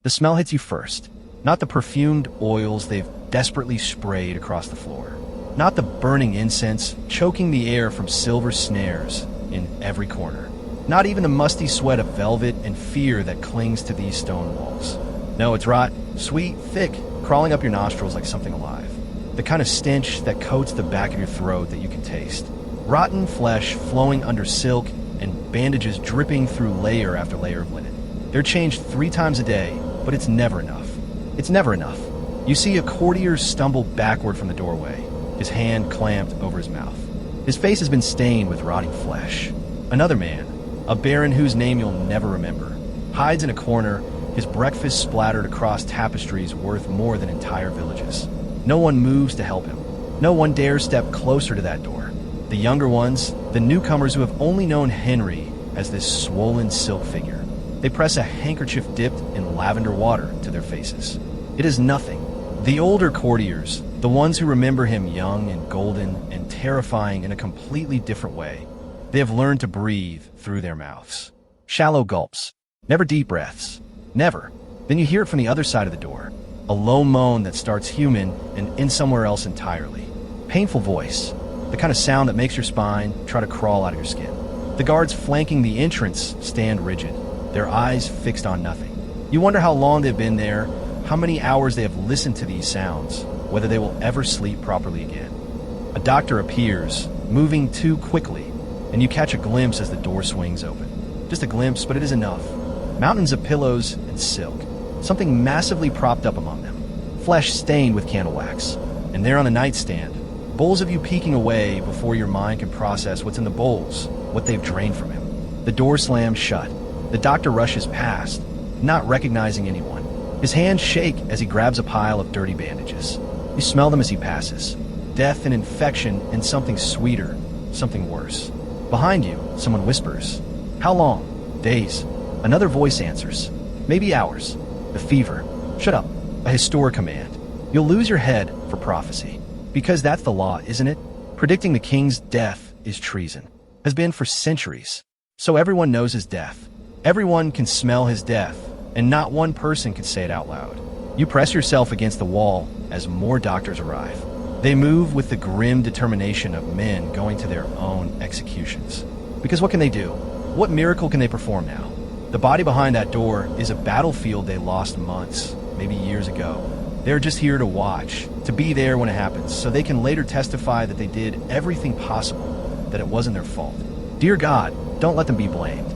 The smell hits you first, not the perfumed oils they've desperately sprayed across the floor, not the burning incense choking the air from silver snares in every corner, not even the musty sweat of velvet and fear that clings to these stone walls. No, it's rot, sweet, thick, crawling up your nostrils like something alive. The kind of stench that coats the back of your throat that you can taste. Rotten flesh flowing under silk and bandages dripping through layer after layer of linen. They're changed 3 times a day, but it's never enough. It's never enough. You see a courtier stumble backward from the doorway, his hand clamped over his mouth. His face has been stained with rotting flesh. Another man, a baron whose name you'll never remember, hides in a corner, his breakfast splattered across tapestries worth more than entire villages. No one moves to help him. No one dares step closer to that door. The younger ones, the newcomers who have only known Henry as this swollen silk figure, they press a handkerchief dipped in lavender water to their faces. It is nothing. The older courtiers, the ones who remember him young and golden and terrifying in a completely different way, they have learned to breathe through their mouths. Shallow gulps. Never deep breaths. Never. Then you hear it from the other side of the door. A low moan that starts human and ends somewhere else entirely. Painful voice. The kind of sound that makes your spine try to crawl out of your skin. The guards flanking the entrance stand rigid, their eyes fixed on nothing. You wonder how long they've been there, how many hours they have listened to these sounds, whether they will ever sleep properly again. A doctor appears, moving too quickly, and you catch a glimpse as the door swings open. Just a glimpse, but it is enough. Mountains of pillows and silk, something massively propped up among them. Flesh stained with candle wax. And there on the nightstand, bowls of you peeking away before your mind can process what's in the bowls, what they've drained from him. The door slams shut. The doctor rushes past, not recognizing anyone. His hands shake as he grabs a pile of dirty bandages. You smell them as he passes. Death and infection and something sweeter, something worse. Behind you, someone whispers. How long? Days. Another voice answers. Maybe hours. The fever. Shut up. A historic command. You'll lose your head for prophecy. Because that's the law, isn't it? Predicting the king's death is treason. Has been for centuries. So everyone knows his death. Everyone can smell his death, and not one person can say it out loud. You press yourself against the wall as more doctors arrive. They move with the grim determination of men going to their own executions. Because what can they do? What miracle can they perform now? The body behind that door is a battlefield they lost months, maybe years ago. They're just here to watch, to be there when it happens, so they can later testify that they did everything possible, that it wasn't their fault. Dear God, don't let them be blamed.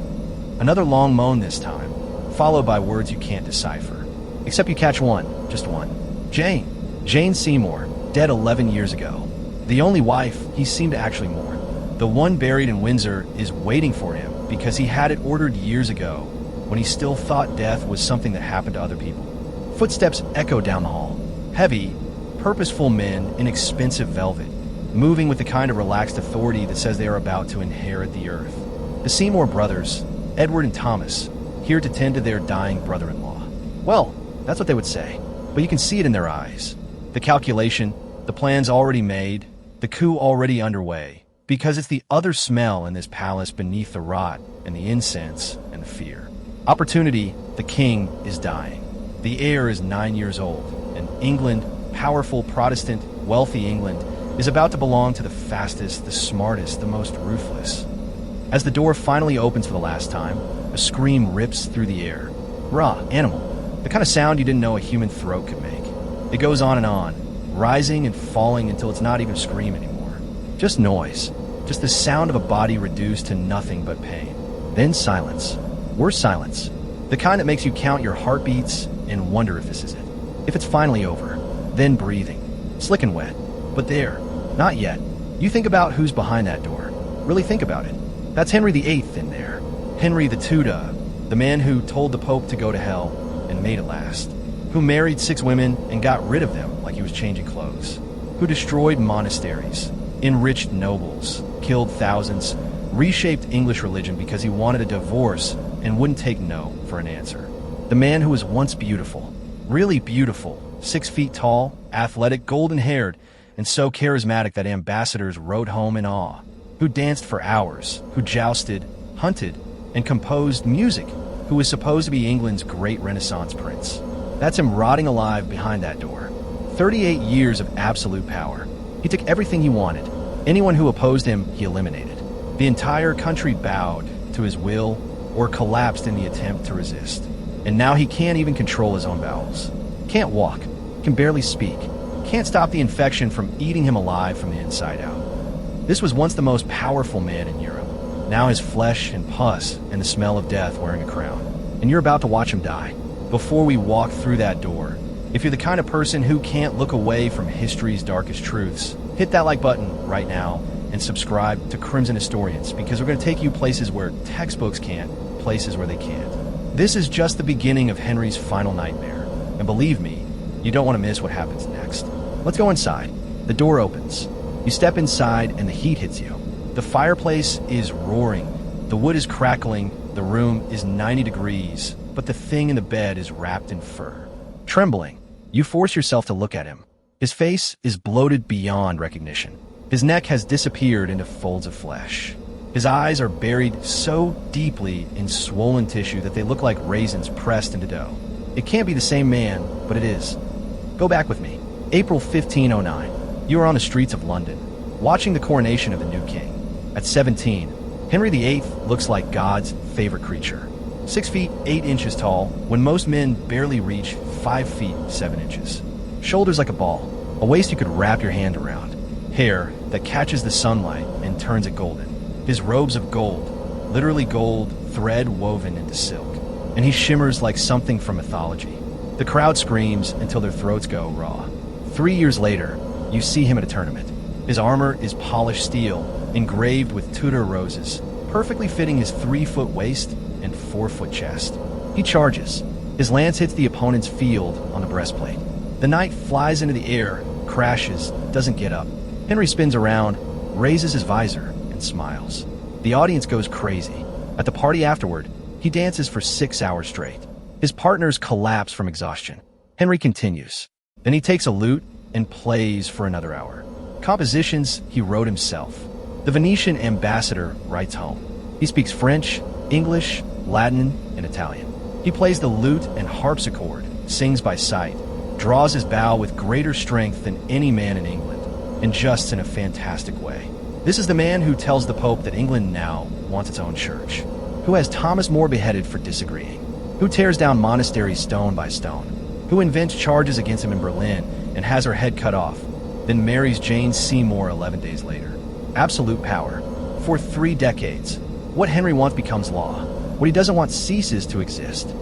Another long moan this time, followed by words you can't decipher. Except you catch one, just one. Jane Seymour, dead 11 years ago. The only wife he seemed to actually mourn. The one buried in Windsor is waiting for him because he had it ordered years ago, when he still thought death was something that happened to other people. Footsteps echo down the hall. Heavy, purposeful men in expensive velvet, moving with the kind of relaxed authority that says they are about to inherit the earth. The Seymour brothers, Edward and Thomas, here to tend to their dying brother-in-law. Well, that's what they would say, but you can see it in their eyes. The calculation, the plans already made, the coup already underway, because it's the other smell in this palace beneath the rot and the incense and the fear. Opportunity, the king is dying. The heir is 9 years old, and England, powerful, Protestant, wealthy England, is about to belong to the fastest, the smartest, the most ruthless. As the door finally opens for the last time, a scream rips through the air. Raw, animal, the kind of sound you didn't know a human throat could make. It goes on and on, rising and falling until it's not even a scream anymore. Just noise, just the sound of a body reduced to nothing but pain. Then silence, worse silence, the kind that makes you count your heartbeats and wonder if this is it. If it's finally over, then breathing, slick and wet. But there, not yet. You think about who's behind that door. Really think about it. That's Henry VIII in there. Henry the Tudor, the man who told the Pope to go to hell and made it last. Who married 6 women and got rid of them like he was changing clothes. Who destroyed monasteries, enriched nobles, killed thousands, reshaped English religion because he wanted a divorce and wouldn't take no for an answer. The man who was once beautiful, really beautiful, 6 feet tall, athletic, golden-haired, and so charismatic that ambassadors rode home in awe. Who danced for hours, who jousted, hunted, and composed music who was supposed to be England's great Renaissance prince. That's him rotting alive behind that door. 38 years of absolute power. He took everything he wanted. Anyone who opposed him, he eliminated. The entire country bowed to his will or collapsed in the attempt to resist. And now he can't even control his own bowels. Can't walk, can barely speak, can't stop the infection from eating him alive from the inside out. This was once the most powerful man in Europe. Now his flesh and pus and the smell of death wearing a crown. And you're about to watch him die. Before we walk through that door, if you're the kind of person who can't look away from history's darkest truths, hit that like button right now and subscribe to Crimson Historians, because we're going to take you places where textbooks can't, places where they can't. This is just the beginning of Henry's final nightmare. And believe me, you don't want to miss what happens next. Let's go inside. The door opens. You step inside and the heat hits you. The fireplace is roaring. The wood is crackling. The room is 90 degrees, but the thing in the bed is wrapped in fur. Trembling, you force yourself to look at him. His face is bloated beyond recognition. His neck has disappeared into folds of flesh. His eyes are buried so deeply in swollen tissue that they look like raisins pressed into dough. It can't be the same man, but it is. Go back with me. April 1509. You are on the streets of London, watching the coronation of the new king. At 17, Henry VIII looks like God's favorite creature. 6 feet 8 inches tall, when most men barely reach 5 feet 7 inches. Shoulders like a ball, a waist you could wrap your hand around. Hair that catches the sunlight and turns it golden. His robes of gold, literally gold, thread woven into silk. And he shimmers like something from mythology. The crowd screams until their throats go raw. 3 years later, you see him at a tournament. His armor is polished steel, engraved with Tudor roses, perfectly fitting his 3-foot waist and 4-foot chest. He charges. His lance hits the opponent's field on the breastplate. The knight flies into the air, crashes, doesn't get up. Henry spins around, raises his visor, and smiles. The audience goes crazy. At the party afterward, he dances for 6 hours straight. His partners collapse from exhaustion. Henry continues. Then he takes a lute and plays for another hour. Compositions he wrote himself. The Venetian ambassador writes home. He speaks French, English, Latin, and Italian. He plays the lute and harpsichord, sings by sight, draws his bow with greater strength than any man in England, and just in a fantastic way. This is the man who tells the Pope that England now wants its own church, who has Thomas More beheaded for disagreeing, who tears down monasteries stone by stone, who invents charges against him in Berlin and has her head cut off, then marries Jane Seymour 11 days later. Absolute power. For 3 decades, what Henry wants becomes law. What he doesn't want ceases to exist.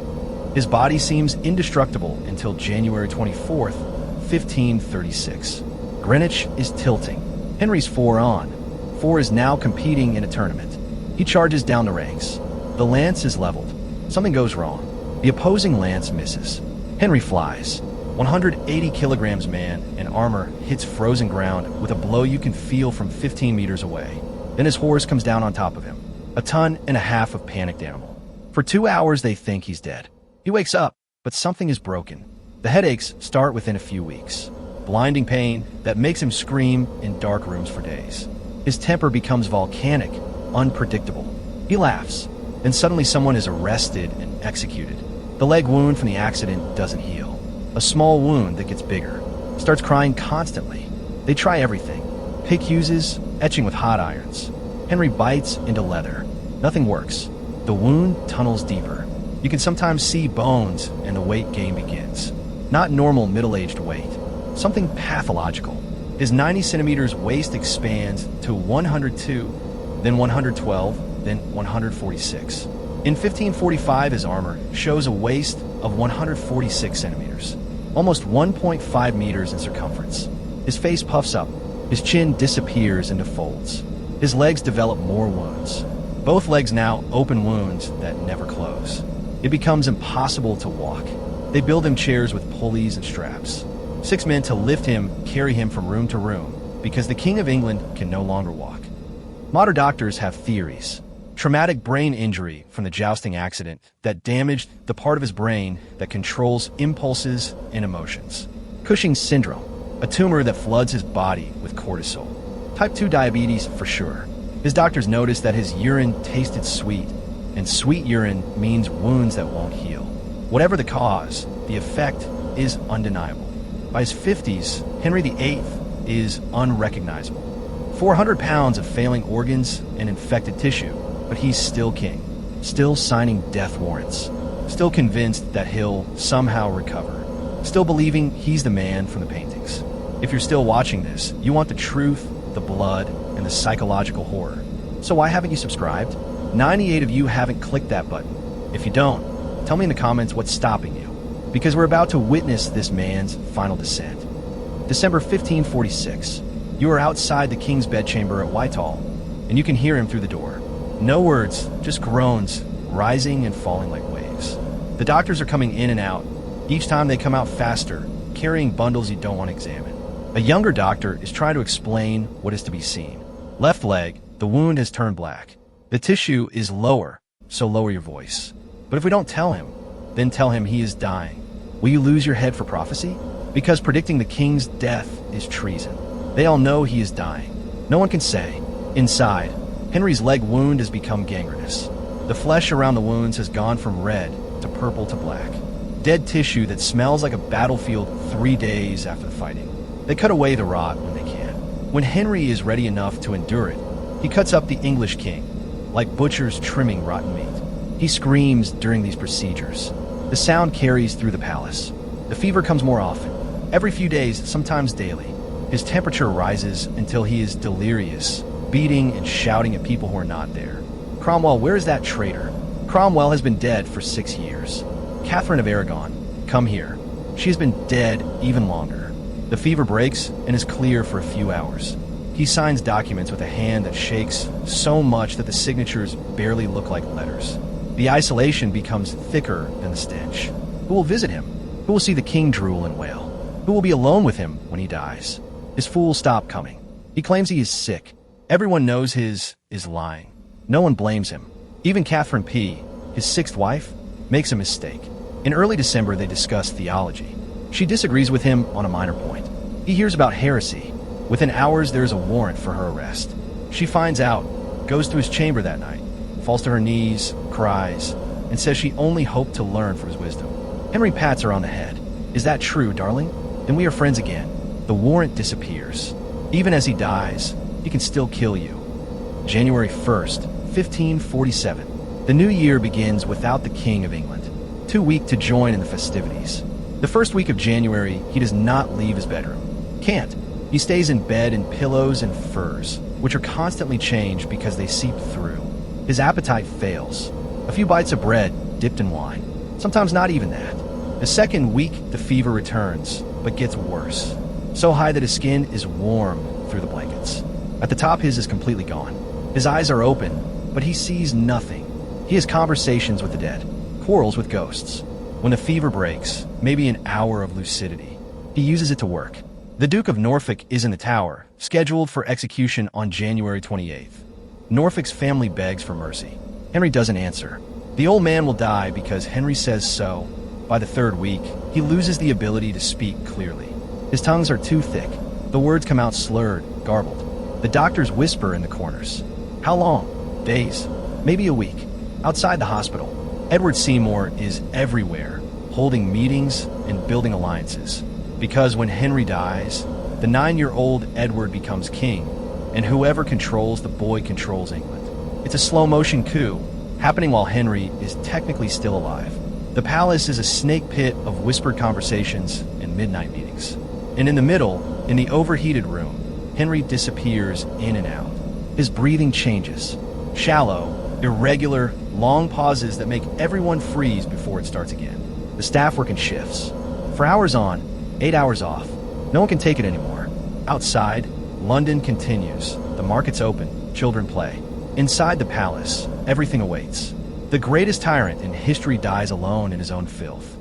His body seems indestructible until January 24th, 1536. Greenwich is tilting. Henry's 4 on. 4 is now competing in a tournament. He charges down the ranks. The lance is leveled. Something goes wrong. The opposing lance misses. Henry flies. 180 kilograms man in armor hits frozen ground with a blow you can feel from 15 meters away. Then his horse comes down on top of him. 1.5 tons of panicked animal. For 2 hours they think he's dead. He wakes up, but something is broken. The headaches start within a few weeks. Blinding pain that makes him scream in dark rooms for days. His temper becomes volcanic, unpredictable. He laughs. Then suddenly someone is arrested and executed. The leg wound from the accident doesn't heal. A small wound that gets bigger. Starts crying constantly. They try everything. Pick fuses, etching with hot irons. Henry bites into leather. Nothing works. The wound tunnels deeper. You can sometimes see bones and the weight gain begins. Not normal middle-aged weight. Something pathological. His 90 centimeters waist expands to 102, then 112, then 146. In 1545, his armor shows a waist of 146 centimeters, almost 1.5 meters in circumference. His face puffs up. His chin disappears into folds. His legs develop more wounds. Both legs now open wounds that never close. It becomes impossible to walk. They build him chairs with pulleys and straps. 6 men to lift him, carry him from room to room, because the King of England can no longer walk. Modern doctors have theories. Traumatic brain injury from the jousting accident that damaged the part of his brain that controls impulses and emotions. Cushing's syndrome, a tumor that floods his body with cortisol. Type 2 diabetes for sure. His doctors noticed that his urine tasted sweet. and sweet urine means wounds that won't heal. Whatever the cause, the effect is undeniable. By his 50s, Henry VIII is unrecognizable. 400 pounds of failing organs and infected tissue, but he's still king, still signing death warrants, still convinced that he'll somehow recover, still believing he's the man from the paintings. If you're still watching this, you want the truth, the blood, and the psychological horror. So why haven't you subscribed? 98 of you haven't clicked that button. If you don't, tell me in the comments what's stopping you, because we're about to witness this man's final descent. December 1546. You are outside the king's bedchamber at Whitehall, and you can hear him through the door. No words, just groans, rising and falling like waves. The doctors are coming in and out. Each time they come out faster, carrying bundles you don't want to examine. A younger doctor is trying to explain what is to be seen. Left leg, the wound has turned black. The tissue is lower, so lower your voice. But if we don't tell him, then tell him he is dying. Will you lose your head for prophecy? Because predicting the king's death is treason. They all know he is dying. No one can say. Inside, Henry's leg wound has become gangrenous. The flesh around the wounds has gone from red to purple to black. Dead tissue that smells like a battlefield 3 days after the fighting. They cut away the rot when they can. When Henry is ready enough to endure it, he cuts up the English king, like butchers trimming rotten meat. He screams during these procedures. The sound carries through the palace. The fever comes more often, every few days, sometimes daily. His temperature rises until he is delirious, beating and shouting at people who are not there. Cromwell, where is that traitor? Cromwell has been dead for 6 years. Catherine of Aragon, come here. She has been dead even longer. The fever breaks and is clear for a few hours. He signs documents with a hand that shakes so much that the signatures barely look like letters. The isolation becomes thicker than the stench. Who will visit him? Who will see the king drool and wail? Who will be alone with him when he dies? His fools stop coming. He claims he is sick. Everyone knows his is lying. No one blames him. Even Catherine P., his 6th wife, makes a mistake. In early December, they discuss theology. She disagrees with him on a minor point. He hears about heresy. Within hours, there is a warrant for her arrest. She finds out, goes to his chamber that night, falls to her knees, cries, and says she only hoped to learn from his wisdom. Henry pats her on the head. Is that true, darling? Then we are friends again. The warrant disappears. Even as he dies, he can still kill you. January 1st, 1547. The new year begins without the King of England, too weak to join in the festivities. The first week of January, he does not leave his bedroom. Can't. He stays in bed in pillows and furs, which are constantly changed because they seep through. His appetite fails. A few bites of bread dipped in wine. Sometimes not even that. The second week, the fever returns, but gets worse. So high that his skin is warm through the blankets. At the top, his is completely gone. His eyes are open, but he sees nothing. He has conversations with the dead, quarrels with ghosts. When the fever breaks, maybe an hour of lucidity. He uses it to work. The Duke of Norfolk is in the Tower, scheduled for execution on January 28th. Norfolk's family begs for mercy. Henry doesn't answer. The old man will die because Henry says so. By the 3rd week, he loses the ability to speak clearly. His tongues are too thick. The words come out slurred, garbled. The doctors whisper in the corners. How long? Days. Maybe a week. Outside the hospital, Edward Seymour is everywhere, holding meetings and building alliances. Because when Henry dies, the 9-year-old Edward becomes king, and whoever controls the boy controls England. It's a slow-motion coup, happening while Henry is technically still alive. The palace is a snake pit of whispered conversations and midnight meetings. And in the middle, in the overheated room, Henry disappears in and out. His breathing changes. Shallow, irregular, long pauses that make everyone freeze before it starts again. The staff work in shifts. For hours on, 8 hours off. No one can take it anymore. Outside, London continues. The markets open. Children play. Inside the palace, everything awaits. The greatest tyrant in history dies alone in his own filth.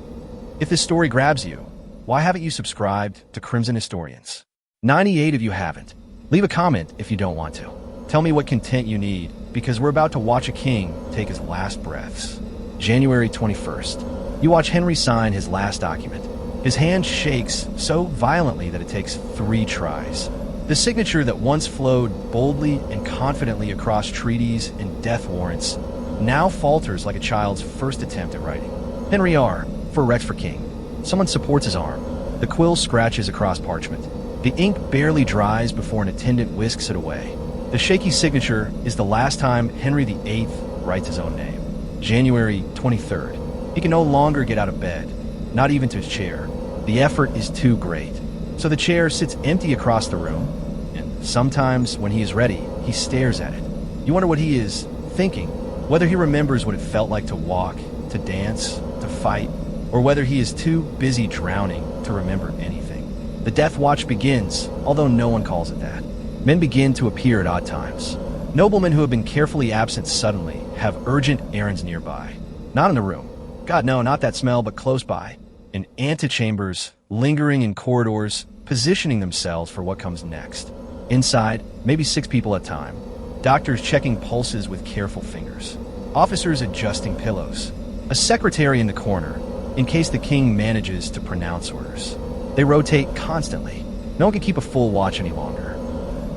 If this story grabs you, why haven't you subscribed to Crimson Historians? 98 of you haven't. Leave a comment if you don't want to. Tell me what content you need, because we're about to watch a king take his last breaths. January 21st. You watch Henry sign his last document. His hand shakes so violently that it takes 3 tries. The signature that once flowed boldly and confidently across treaties and death warrants now falters like a child's first attempt at writing. Henry R. for Rex for King. Someone supports his arm. The quill scratches across parchment. The ink barely dries before an attendant whisks it away. The shaky signature is the last time Henry VIII writes his own name. January 23rd. He can no longer get out of bed, not even to his chair. The effort is too great. So the chair sits empty across the room, and sometimes when he is ready, he stares at it. You wonder what he is thinking, whether he remembers what it felt like to walk, to dance, to fight, or whether he is too busy drowning to remember anything. The death watch begins, although no one calls it that. Men begin to appear at odd times. Noblemen who have been carefully absent suddenly have urgent errands nearby. Not in the room. God, no, not that smell, but close by. In antechambers, lingering in corridors, positioning themselves for what comes next. Inside, maybe 6 people at a time. Doctors checking pulses with careful fingers. Officers adjusting pillows. A secretary in the corner, in case the king manages to pronounce orders. They rotate constantly. No one can keep a full watch any longer.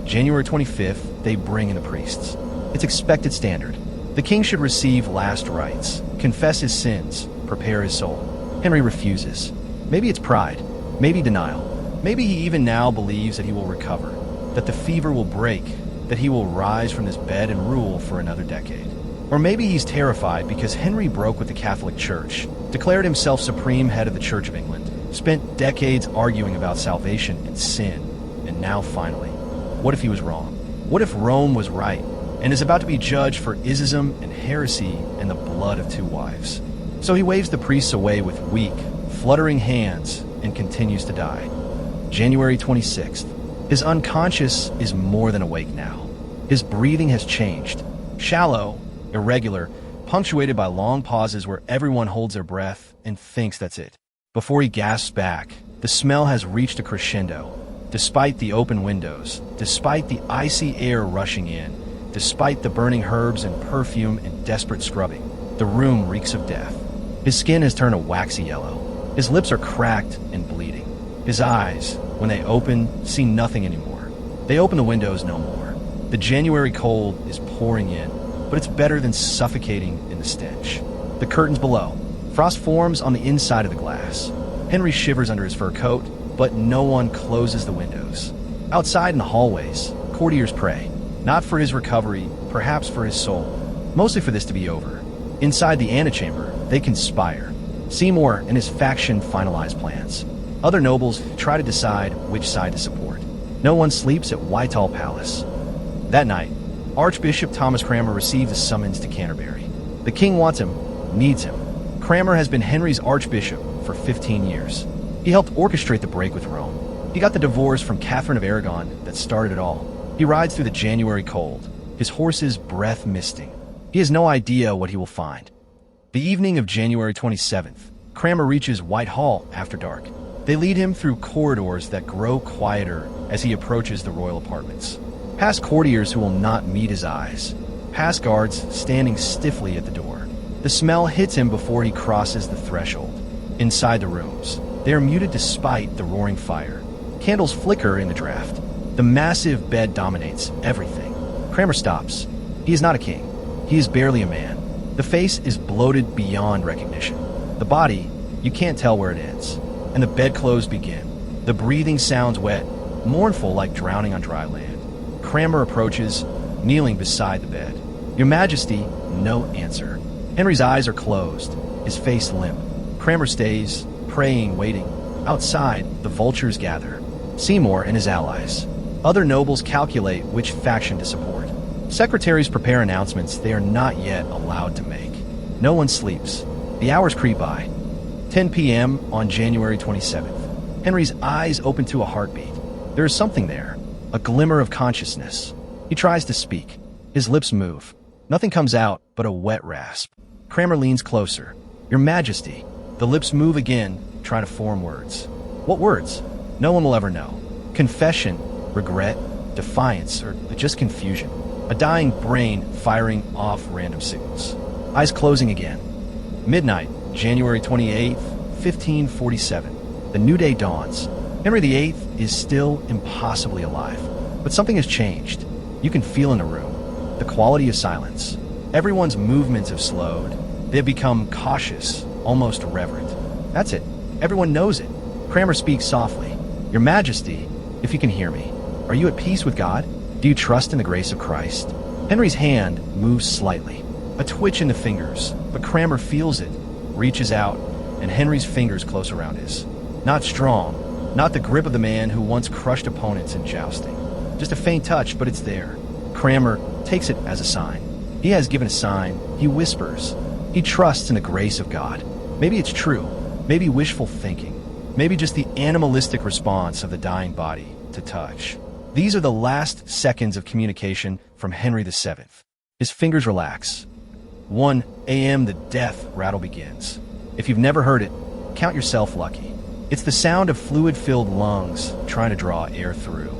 January 25th, they bring in the priests. It's expected standard. The king should receive last rites, confess his sins, prepare his soul. Henry refuses. Maybe it's pride, maybe denial. Maybe he even now believes that he will recover, that the fever will break, that he will rise from this bed and rule for another decade. Or maybe he's terrified because Henry broke with the Catholic Church, declared himself supreme head of the Church of England, spent decades arguing about salvation and sin, and now finally, what if he was wrong? What if Rome was right, and is about to be judged for ism and heresy and the blood of 2 wives? So he waves the priests away with weak, fluttering hands and continues to die. January 26th. His unconscious is more than awake now. His breathing has changed. Shallow, irregular, punctuated by long pauses where everyone holds their breath and thinks that's it. Before he gasps back, the smell has reached a crescendo. Despite the open windows, despite the icy air rushing in, despite the burning herbs and perfume and desperate scrubbing, the room reeks of death. His skin has turned a waxy yellow. His lips are cracked and bleeding. His eyes, when they open, see nothing anymore. They open the windows no more. The January cold is pouring in, but it's better than suffocating in the stench. The curtains below. Frost forms on the inside of the glass. Henry shivers under his fur coat, but no one closes the windows. Outside in the hallways, courtiers pray, not for his recovery, perhaps for his soul, mostly for this to be over. Inside the antechamber, they conspire. Seymour and his faction finalize plans. Other nobles try to decide which side to support. No one sleeps at Whitehall Palace. That night, Archbishop Thomas Cranmer received a summons to Canterbury. The king wants him, needs him. Cranmer has been Henry's archbishop for 15 years. He helped orchestrate the break with Rome. He got the divorce from Catherine of Aragon that started it all. He rides through the January cold, his horse's breath misting. He has no idea what he will find. The evening of January 27th, Cranmer reaches Whitehall after dark. They lead him through corridors that grow quieter as he approaches the royal apartments. Past courtiers who will not meet his eyes. Past guards standing stiffly at the door. The smell hits him before he crosses the threshold. Inside the rooms, they are muted despite the roaring fire. Candles flicker in the draft. The massive bed dominates everything. Cranmer stops. He is not a king. He is barely a man. The face is bloated beyond recognition. The body, you can't tell where it ends. And the bedclothes begin. The breathing sounds wet, mournful like drowning on dry land. Cranmer approaches, kneeling beside the bed. Your Majesty, no answer. Henry's eyes are closed, his face limp. Cranmer stays, praying, waiting. Outside, the vultures gather. Seymour and his allies. Other nobles calculate which faction to support. Secretaries prepare announcements they are not yet allowed to make. No one sleeps. The hours creep by. 10 p.m. on January 27th. Henry's eyes open to a heartbeat. There is something there, a glimmer of consciousness. He tries to speak. His lips move. Nothing comes out but a wet rasp. Cranmer leans closer. Your Majesty. The lips move again, trying to form words. What words? No one will ever know. Confession, regret, defiance, or just confusion. A dying brain firing off random signals. Eyes closing again. Midnight, January 28th, 1547. The new day dawns. Henry VIII is still impossibly alive. But something has changed. You can feel in the room. The quality of silence. Everyone's movements have slowed. They have become cautious, almost reverent. That's it. Everyone knows it. Cranmer speaks softly. Your Majesty, if you can hear me, are you at peace with God? Do you trust in the grace of Christ? Henry's hand moves slightly, a twitch in the fingers, but Cranmer feels it, reaches out, and Henry's fingers close around his. Not strong, not the grip of the man who once crushed opponents in jousting. Just a faint touch, but it's there. Cranmer takes it as a sign. He has given a sign. He whispers. He trusts in the grace of God. Maybe it's true. Maybe wishful thinking. Maybe just the animalistic response of the dying body to touch. These are the last seconds of communication from Henry VII. His fingers relax. 1 a.m. the death rattle begins. If you've never heard it, count yourself lucky. It's the sound of fluid-filled lungs trying to draw air through.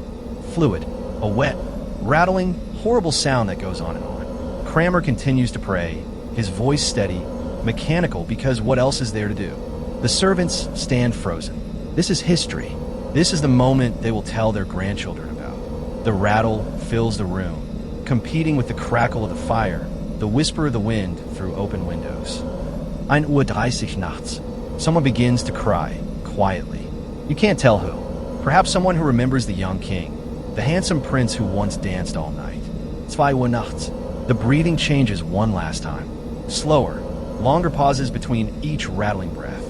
Fluid, a wet, rattling, horrible sound that goes on and on. Cranmer continues to pray, his voice steady, mechanical, because what else is there to do? The servants stand frozen. This is history. This is the moment they will tell their grandchildren about. The rattle fills the room, competing with the crackle of the fire, the whisper of the wind through open windows. 1:30 nachts. Someone begins to cry, quietly. You can't tell who. Perhaps someone who remembers the young king, the handsome prince who once danced all night. 2 Uhr nachts. The breathing changes one last time. Slower, longer pauses between each rattling breath.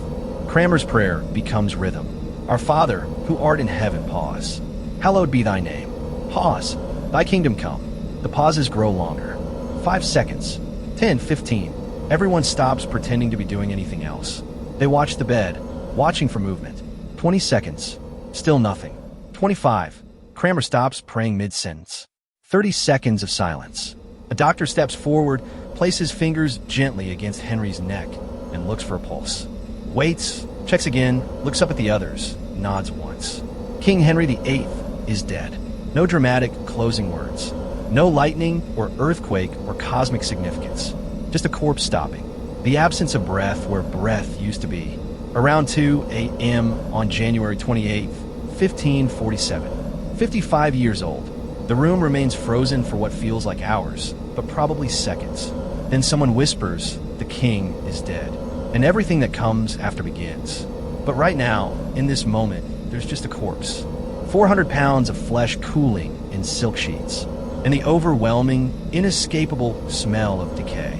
Cranmer's prayer becomes rhythm. Our Father, who art in heaven, pause. Hallowed be thy name. Pause. Thy kingdom come. The pauses grow longer. 5 seconds. 10, 15. Everyone stops pretending to be doing anything else. They watch the bed, watching for movement. 20 seconds. Still nothing. 25. Cranmer stops praying mid-sentence. 30 seconds of silence. A doctor steps forward, places fingers gently against Henry's neck, and looks for a pulse. Waits, checks again, looks up at the others, nods once. King Henry VIII is dead. No dramatic closing words. No lightning or earthquake or cosmic significance. Just a corpse stopping. The absence of breath where breath used to be. Around 2 a.m. on January 28, 1547. 55 years old. The room remains frozen for what feels like hours, but probably seconds. Then someone whispers, the king is dead. And everything that comes after begins. But right now, in this moment, there's just a corpse. 400 pounds of flesh cooling in silk sheets. And the overwhelming, inescapable smell of decay.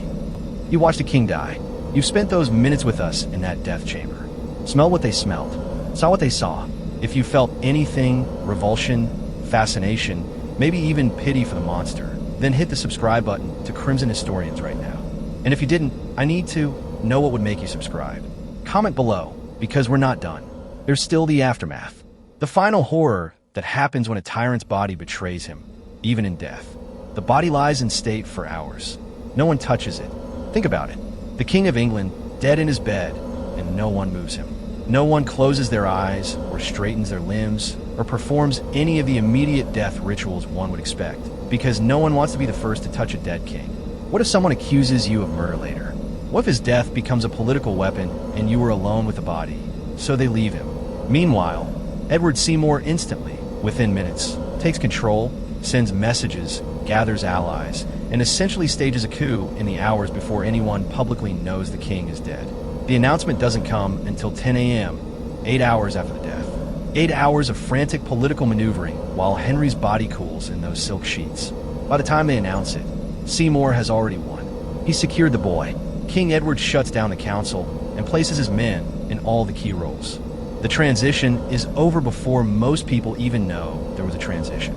You watched a king die. You've spent those minutes with us in that death chamber. Smelled what they smelled. Saw what they saw. If you felt anything, revulsion, fascination, maybe even pity for the monster, then hit the subscribe button to Crimson Historians right now. And if you didn't, I need to know what would make you subscribe. Comment below, because we're not done. There's still the aftermath. The final horror that happens when a tyrant's body betrays him, even in death. The body lies in state for hours. No one touches it. Think about it. The King of England, dead in his bed, and no one moves him. No one closes their eyes, or straightens their limbs, or performs any of the immediate death rituals one would expect, because no one wants to be the first to touch a dead king. What if someone accuses you of murder later? What if his death becomes a political weapon and you were alone with the body? So they leave him. Meanwhile, Edward Seymour instantly, within minutes, takes control, sends messages, gathers allies, and essentially stages a coup in the hours before anyone publicly knows the king is dead. The announcement doesn't come until 10 a.m., 8 hours after the death. 8 hours of frantic political maneuvering while Henry's body cools in those silk sheets. By the time they announce it, Seymour has already won. He's secured the boy. King Edward shuts down the council and places his men in all the key roles. The transition is over before most people even know there was a transition.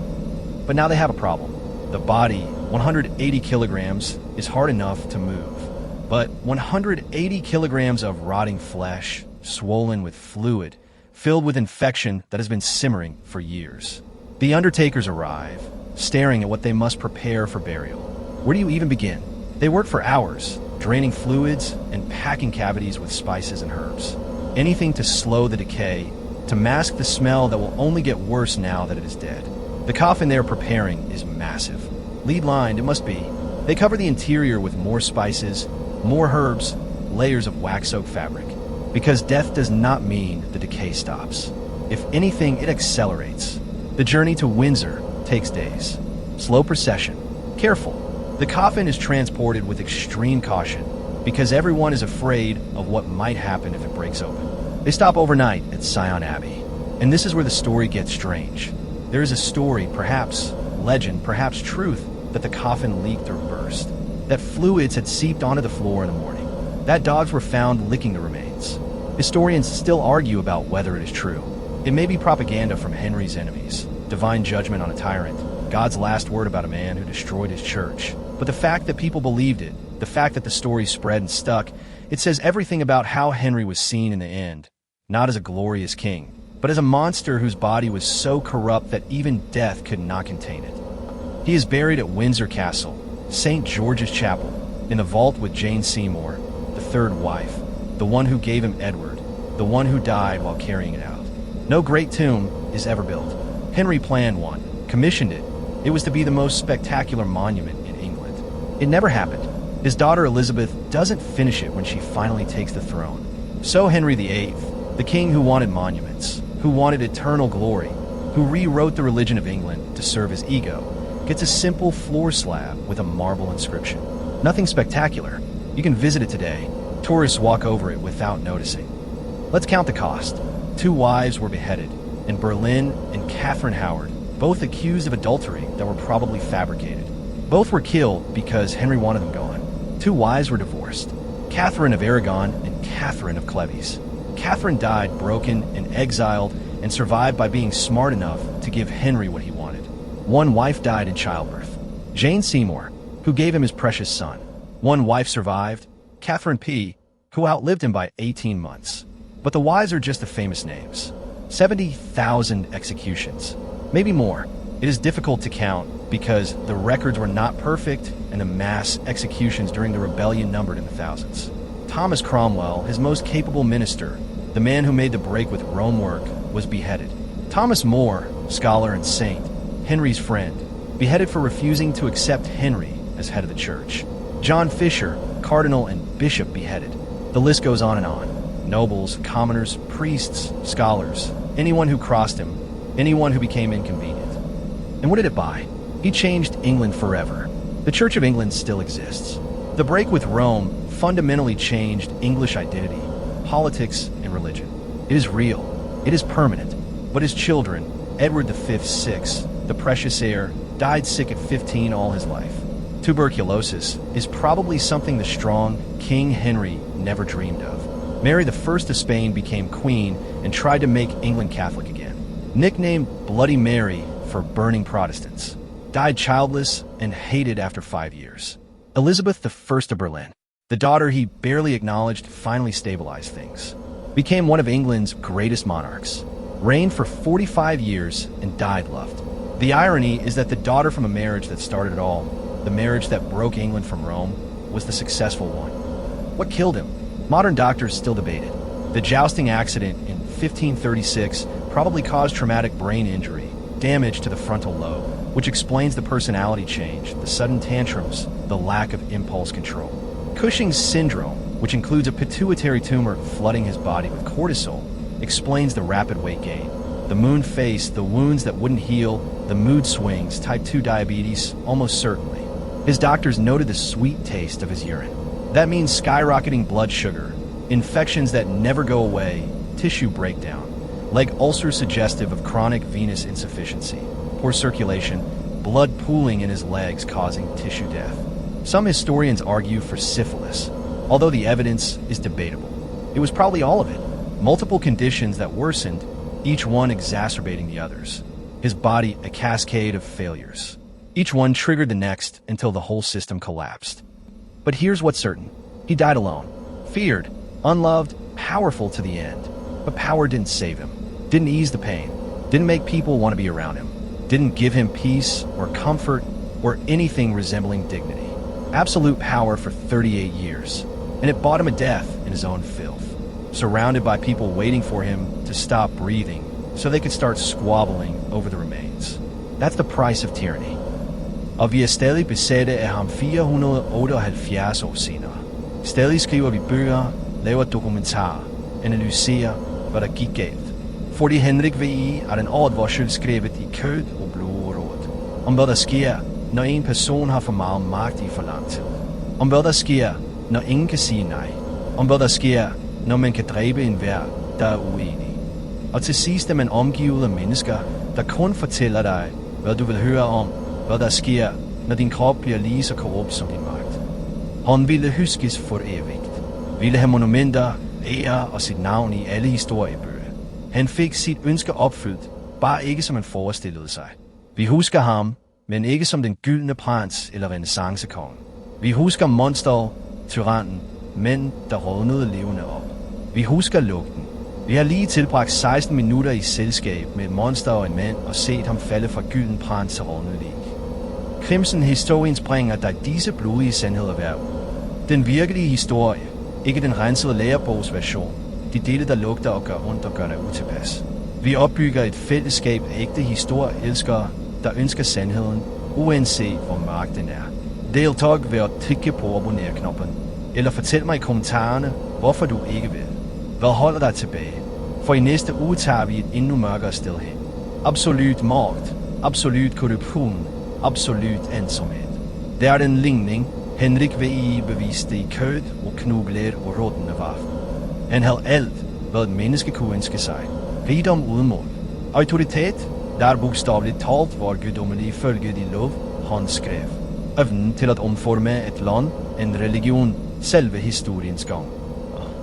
But now they have a problem. The body, 180 kilograms, is hard enough to move. But 180 kilograms of rotting flesh, swollen with fluid, filled with infection that has been simmering for years. The undertakers arrive, staring at what they must prepare for burial. Where do you even begin? They work for hours, draining fluids and packing cavities with spices and herbs. Anything to slow the decay, to mask the smell that will only get worse now that it is dead. The coffin they are preparing is massive. Lead-lined, it must be. They cover the interior with more spices, more herbs, layers of wax-soaked fabric. Because death does not mean the decay stops. If anything, it accelerates. The journey to Windsor takes days. Slow procession. Careful. The coffin is transported with extreme caution because everyone is afraid of what might happen if it breaks open. They stop overnight at Sion Abbey, and this is where the story gets strange. There is a story, perhaps legend, perhaps truth, that the coffin leaked or burst, that fluids had seeped onto the floor in the morning, that dogs were found licking the remains. Historians still argue about whether it is true. It may be propaganda from Henry's enemies, divine judgment on a tyrant, God's last word about a man who destroyed his church. But the fact that people believed it, the fact that the story spread and stuck, it says everything about how Henry was seen in the end, not as a glorious king, but as a monster whose body was so corrupt that even death could not contain it. He is buried at Windsor Castle, St. George's Chapel, in the vault with Jane Seymour, the third wife, the one who gave him Edward, the one who died while carrying it out. No great tomb is ever built. Henry planned one, commissioned it. It was to be the most spectacular monument in England. It never happened. His daughter Elizabeth doesn't finish it when she finally takes the throne. So Henry VIII, the king who wanted monuments, who wanted eternal glory, who rewrote the religion of England to serve his ego, gets a simple floor slab with a marble inscription. Nothing spectacular. You can visit it today. Tourists walk over it without noticing. Let's count the cost. 2 wives were beheaded in Berlin and Catherine Howard, both accused of adultery that were probably fabricated. Both were killed because Henry wanted them gone. 2 wives were divorced, Catherine of Aragon and Catherine of Cleves. Catherine died broken and exiled and survived by being smart enough to give Henry what he wanted. 1 wife died in childbirth, Jane Seymour, who gave him his precious son. 1 wife survived, Catherine P., who outlived him by 18 months. But the wives are just the famous names. 70,000 executions, maybe more. It is difficult to count because the records were not perfect and the mass executions during the rebellion numbered in the thousands. Thomas Cromwell, his most capable minister, the man who made the break with Rome work, was beheaded. Thomas More, scholar and saint, Henry's friend, beheaded for refusing to accept Henry as head of the church. John Fisher, cardinal and bishop, beheaded. The list goes on and on. Nobles, commoners, priests, scholars, anyone who crossed him, anyone who became inconvenient. And what did it buy? He changed England forever. The Church of England still exists. The break with Rome fundamentally changed English identity, politics, and religion. It is real. It is permanent. But his children, Edward V's 6th, the precious heir, died sick at 15 all his life. Tuberculosis is probably something the strong King Henry never dreamed of. Mary I of Spain became queen and tried to make England Catholic again. Nicknamed Bloody Mary for burning Protestants, died childless and hated after 5 years. Elizabeth I of Berlin, the daughter he barely acknowledged, finally stabilized things. Became one of England's greatest monarchs. Reigned for 45 years and died loved. The irony is that the daughter from a marriage that started it all, the marriage that broke England from Rome, was the successful one. What killed him? Modern doctors still debate it. The jousting accident in 1536 probably caused traumatic brain injury, damage to the frontal lobe, which explains the personality change, the sudden tantrums, the lack of impulse control. Cushing's syndrome, which includes a pituitary tumor flooding his body with cortisol, explains the rapid weight gain. The moon face, the wounds that wouldn't heal, the mood swings, type 2 diabetes, almost certainly. His doctors noted the sweet taste of his urine. That means skyrocketing blood sugar, infections that never go away, tissue breakdown, leg ulcers suggestive of chronic venous insufficiency, poor circulation, blood pooling in his legs causing tissue death. Some historians argue for syphilis, although the evidence is debatable. It was probably all of it. Multiple conditions that worsened, each one exacerbating the others. His body a cascade of failures. Each one triggered the next until the whole system collapsed. But here's what's certain. He died alone. Feared, unloved, powerful to the end. But power didn't save him. Didn't ease the pain. Didn't make people want to be around him. Didn't give him peace or comfort or anything resembling dignity. Absolute power for 38 years. And it bought him a death in his own filth. Surrounded by people waiting for him to stop breathing so they could start squabbling over the remains. That's the price of tyranny. Og vi stadig besatte af ham 478 år senere. Stadig skriver vi bøger, laver dokumentarer, analyserer, hvad der gik galt. Fordi Henrik VIII den advarsel skrevet i kød og blod. Om hvad der sker, når en person har for meget magt i for lang tid. Om hvad der sker, når ingen kan sige nej. Om hvad der sker, når man kan dræbe enhver, der er uenig. Og til sidst er man omgivet af mennesker, der kun fortæller dig, hvad du vil høre om, hvad der sker, når din krop bliver lige så korrupt som din magt. Han ville huskes for evigt. Ville have monumenter, ære og sit navn i alle historiebøger. Han fik sit ønske opfyldt, bare ikke som han forestillede sig. Vi husker ham, men ikke som den gyldne prins eller renaissancekongen. Vi husker monsteret, tyranten, mænd, der rådnede levende op. Vi husker lugten. Vi har lige tilbragt 16 minutter i selskab med et monster og en mand og set ham falde fra gylden prins til rådnede lig. Crimson historien springer dig disse blodige sandheder hver uge. Den virkelige historie, ikke den rensede lærebogsversion. De dele, der lugter og gør ondt og gør dig utilpas. Vi opbygger et fællesskab af ægte historieelskere, der ønsker sandheden, uanset hvor mørk den er. Deltag ved at trykke på abonner-knappen, eller fortæl mig i kommentarerne, hvorfor du ikke vil. Hvad holder dig tilbage? For i næste uge tager vi et endnu mørkere sted hen. Absolut magt, absolut korruption, absolut ensomhed. Det er den ligning, Henrik VIII beviste i kød og knugler og rådne vafler. Han havde alt, hvad et menneske kunne ønske sig. Rigdom uden mål. Autoritet, der bogstaveligt talt var guddommelig følge de lov, han skrev. Evnen til at omforme et land, en religion, selve historiens gang.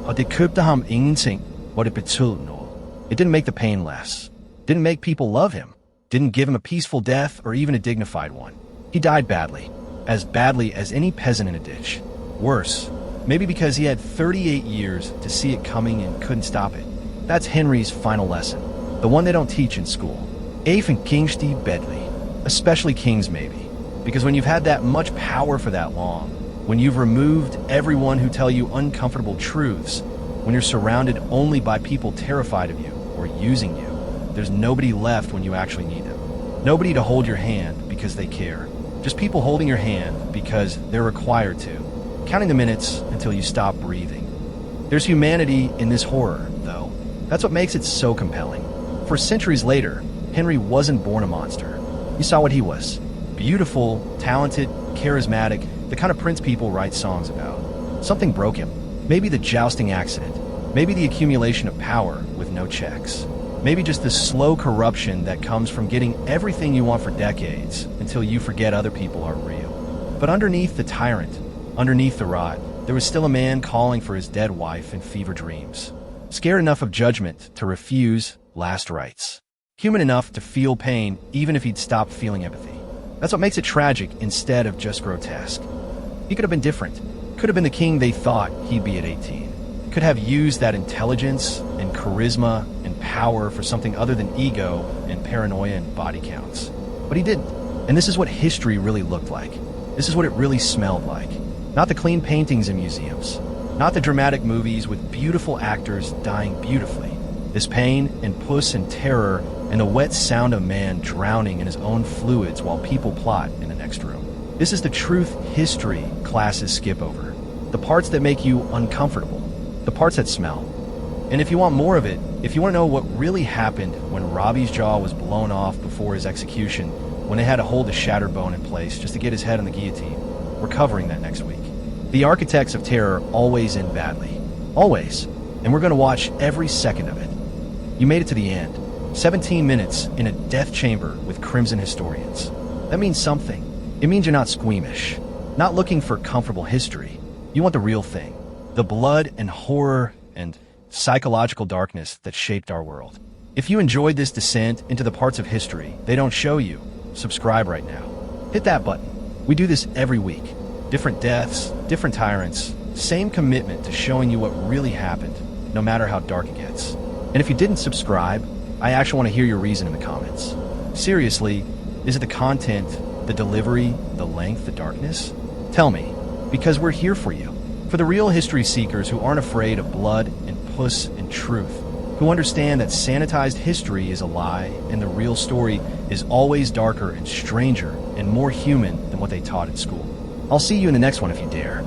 Og det købte ham ingenting, hvor det betød noget. It didn't make the pain less. Didn't make people love him. Didn't give him a peaceful death or even a dignified one. He died badly as any peasant in a ditch. Worse, maybe because he had 38 years to see it coming and couldn't stop it. That's Henry's final lesson, the one they don't teach in school. Even kings die bedly, especially kings maybe, because when you've had that much power for that long, when you've removed everyone who tell you uncomfortable truths, when you're surrounded only by people terrified of you or using you, there's nobody left when you actually need them. Nobody to hold your hand because they care. Just people holding your hand because they're required to, counting the minutes until you stop breathing. There's humanity in this horror, though. That's what makes it so compelling. For centuries later, Henry wasn't born a monster. You saw what he was. Beautiful, talented, charismatic, the kind of prince people write songs about. Something broke him. Maybe the jousting accident. Maybe the accumulation of power with no checks. Maybe just the slow corruption that comes from getting everything you want for decades until you forget other people are real. But underneath the tyrant, underneath the rod, there was still a man calling for his dead wife in fever dreams. Scared enough of judgment to refuse last rites. Human enough to feel pain even if he'd stopped feeling empathy. That's what makes it tragic instead of just grotesque. He could have been different. Could have been the king they thought he'd be at 18. Could have used that intelligence and charisma and power for something other than ego and paranoia and body counts. But he didn't. And this is what history really looked like. This is what it really smelled like. Not the clean paintings in museums. Not the dramatic movies with beautiful actors dying beautifully. This pain and puss and terror and the wet sound of man drowning in his own fluids while people plot in the next room. This is the truth history classes skip over. The parts that make you uncomfortable. The parts that smell. And if you want more of it, if you want to know what really happened when Robbie's jaw was blown off before his execution, when they had to hold the shattered bone in place just to get his head on the guillotine, we're covering that next week. The architects of terror always end badly. Always. And we're going to watch every second of it. You made it to the end. 17 minutes in a death chamber with crimson historians. That means something. It means you're not squeamish. Not looking for comfortable history. You want the real thing. The blood and horror and psychological darkness that shaped our world. If you enjoyed this descent into the parts of history they don't show you, subscribe right now. Hit that button. We do this every week. Different deaths, different tyrants, same commitment to showing you what really happened, no matter how dark it gets. And if you didn't subscribe, I actually want to hear your reason in the comments. Seriously, is it the content, the delivery, the length, the darkness? Tell me, because we're here for you. For the real history seekers who aren't afraid of blood and puss and truth, who understand that sanitized history is a lie and the real story is always darker and stranger and more human than what they taught at school. I'll see you in the next one if you dare.